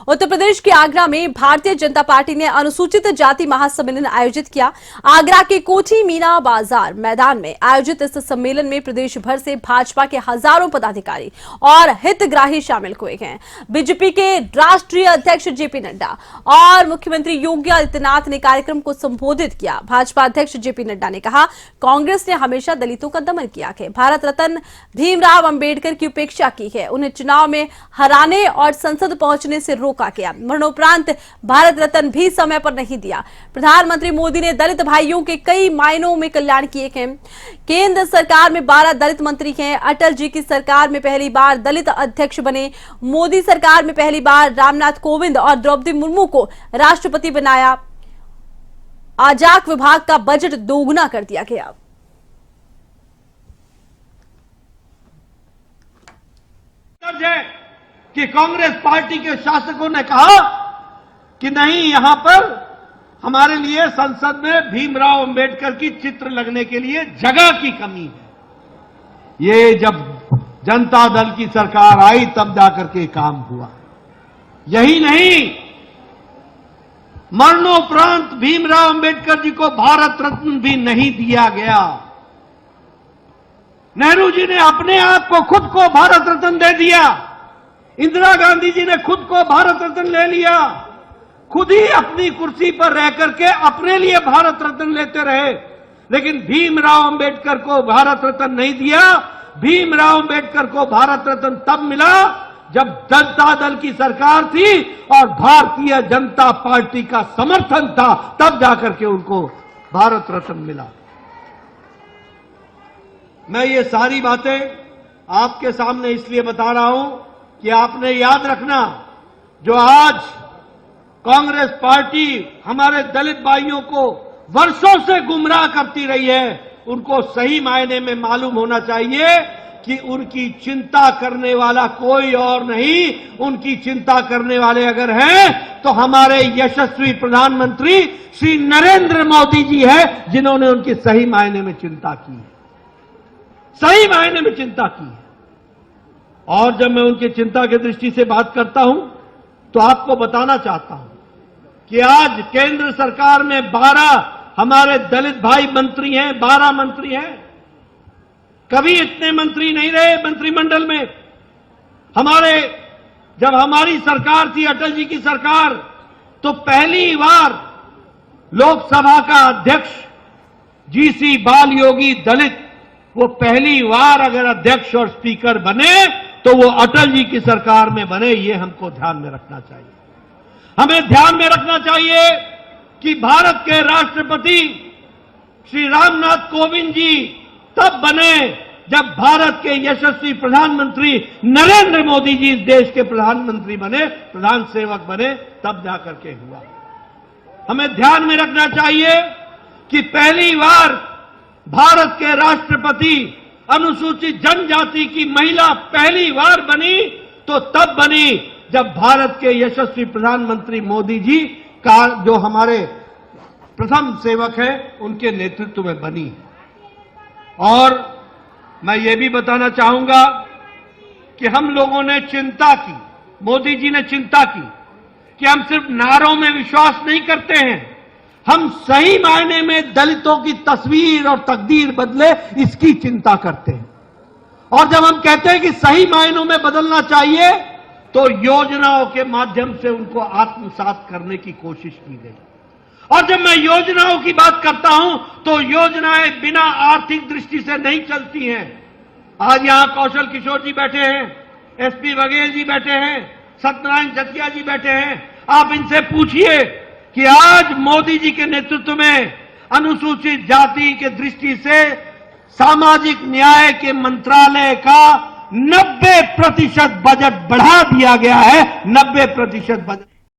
उत्तर प्रदेश के आगरा में भारतीय जनता पार्टी ने अनुसूचित जाति महासम्मेलन आयोजित किया। आगरा के कोठी मीना बाजार मैदान में आयोजित इस सम्मेलन में प्रदेश भर से भाजपा के हजारों पदाधिकारी और हितग्राही शामिल हुए हैं। बीजेपी के राष्ट्रीय अध्यक्ष जेपी नड्डा और मुख्यमंत्री योगी आदित्यनाथ ने कार्यक्रम को संबोधित किया। भाजपा अध्यक्ष जेपी नड्डा ने कहा, कांग्रेस ने हमेशा दलितों का दमन किया है। भारत रत्न भीमराव अंबेडकर की उपेक्षा की है। उन्हें चुनाव में हराने और संसद पहुंचने से रोका गया। मरणोपरांत भारत रत्न भी समय पर नहीं दिया। प्रधानमंत्री मोदी ने दलित भाइयों के कई मायनों में कल्याण किए हैं। केंद्र सरकार में 12 दलित मंत्री हैं। अटल जी की सरकार में पहली बार दलित अध्यक्ष बने। मोदी सरकार में पहली बार रामनाथ कोविंद और द्रौपदी मुर्मू को राष्ट्रपति बनाया। आजाक विभाग का बजट दोगुना कर दिया गया। कि कांग्रेस पार्टी के शासकों ने कहा कि नहीं, यहां पर हमारे लिए संसद में भीमराव अंबेडकर की चित्र लगने के लिए जगह की कमी है। ये जब जनता दल की सरकार आई तब जाकर के काम हुआ। यही नहीं, मरणोपरांत भीमराव अंबेडकर जी को भारत रत्न भी नहीं दिया गया। नेहरू जी ने अपने आप को खुद को भारत रत्न दे दिया। इंदिरा गांधी जी ने खुद को भारत रत्न ले लिया। खुद ही अपनी कुर्सी पर रह करके अपने लिए भारत रत्न लेते रहे, लेकिन भीमराव अंबेडकर को भारत रत्न नहीं दिया। भीमराव अंबेडकर को भारत रत्न तब मिला जब जनता दल की सरकार थी और भारतीय जनता पार्टी का समर्थन था, तब जाकर के उनको भारत रत्न मिला। मैं ये सारी बातें आपके सामने इसलिए बता रहा हूं कि आपने याद रखना, जो आज कांग्रेस पार्टी हमारे दलित भाइयों को वर्षों से गुमराह करती रही है, उनको सही मायने में मालूम होना चाहिए कि उनकी चिंता करने वाला कोई और नहीं, उनकी चिंता करने वाले अगर हैं तो हमारे यशस्वी प्रधानमंत्री श्री नरेंद्र मोदी जी हैं, जिन्होंने उनकी सही मायने में चिंता की है, सही मायने में चिंता की है। और जब मैं उनकी चिंता की दृष्टि से बात करता हूं तो आपको बताना चाहता हूं कि आज केंद्र सरकार में 12 हमारे दलित भाई मंत्री हैं, 12 मंत्री हैं। कभी इतने मंत्री नहीं रहे मंत्रिमंडल में। जब हमारी सरकार थी, अटल जी की सरकार, तो पहली बार लोकसभा का अध्यक्ष जीसी बाल योगी दलित, वो पहली बार अगर अध्यक्ष और स्पीकर बने तो वो अटल जी की सरकार में बने। ये हमको ध्यान में रखना चाहिए। हमें ध्यान में रखना चाहिए कि भारत के राष्ट्रपति श्री रामनाथ कोविंद जी तब बने जब भारत के यशस्वी प्रधानमंत्री नरेंद्र मोदी जी इस देश के प्रधानमंत्री बने, प्रधान सेवक बने, तब जाकर के हुआ। हमें ध्यान में रखना चाहिए कि पहली बार भारत के राष्ट्रपति अनुसूचित जनजाति की महिला पहली बार बनी तो तब बनी जब भारत के यशस्वी प्रधानमंत्री मोदी जी का, जो हमारे प्रथम सेवक हैं, उनके नेतृत्व में बनी। और मैं ये भी बताना चाहूंगा कि हम लोगों ने चिंता की, मोदी जी ने चिंता की कि हम सिर्फ नारों में विश्वास नहीं करते हैं, हम सही मायने में दलितों की तस्वीर और तकदीर बदले, इसकी चिंता करते हैं। और जब हम कहते हैं कि सही मायनों में बदलना चाहिए, तो योजनाओं के माध्यम से उनको आत्मसात करने की कोशिश की गई। और जब मैं योजनाओं की बात करता हूं तो योजनाएं बिना आर्थिक दृष्टि से नहीं चलती हैं। आज यहां कौशल किशोर जी बैठे हैं, एसपी बघेल जी बैठे हैं, सत्यनारायण जटिया जी बैठे हैं। आप इनसे पूछिए कि आज मोदी जी के नेतृत्व में अनुसूचित जाति के दृष्टि से सामाजिक न्याय के मंत्रालय का 90% बजट बढ़ा दिया गया है। 90% बजट